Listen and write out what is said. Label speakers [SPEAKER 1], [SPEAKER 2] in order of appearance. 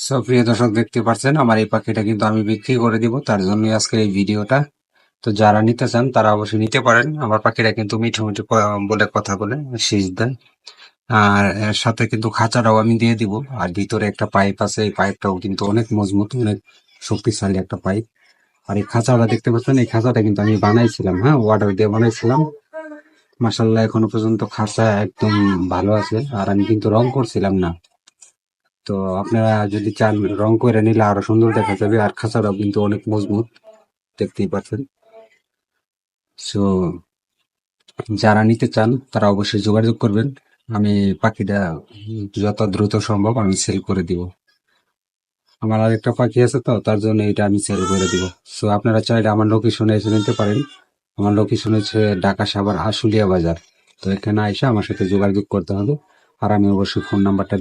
[SPEAKER 1] So প্রিয় দর্শক, দেখতে পাচ্ছেন আমার এই পাখিটা কিন্তু আমি বিক্রি করে দিব, তার জন্য আজকের এই ভিডিওটা। তো যারা নিতে চান তারা অবশ্যই নিতে পারেন। আমার পাখিটা কিন্তু মিঠু মিঠু বলে কথা বলে, শীষ দেয়। আর এর সাথে কিন্তু খাঁচাটাও আমি দিয়ে দিব। আর ভিতরে একটা পাইপ আছে, এই পাইপটাও কিন্তু অনেক মজবুত, অনেক শক্তিশালী একটা পাইপ। আর এই খাঁচাটা দেখতে পাচ্ছেন, এই খাঁচাটা কিন্তু আমি বানাইছিলাম, হ্যাঁ, ওয়াটার দিয়ে বানাইছিলাম। মাসাল্লাহ এখনো পর্যন্ত খাঁচা একদম ভালো আছে। আর আমি কিন্তু রং করছিলাম না। তো আপনারা যদি চান রং করে নিলে আরো সুন্দর দেখা যাবে। আর খাঁচাটাও কিন্তু অনেক মজবুত, দেখতেই পাচ্ছেন। সো যারা নিতে চান তারা অবশ্যই যোগাযোগ করবেন। আমি পাখিটা যত দ্রুত সম্ভব আমি সেল করে দিব। আমার আরেকটা পাখি আছে, তো তার জন্য এটা আমি সেল করে দিব। সো আপনারা চাইলে আমার লোকেশনে এসে নিতে পারেন। আমার লোকেশন হচ্ছে ঢাকা সাভার আশুলিয়া বাজার। তো এখানে এসে আমার সাথে যোগাযোগ করতে হবে। আর আমি অবশ্যই ফোন নাম্বারটা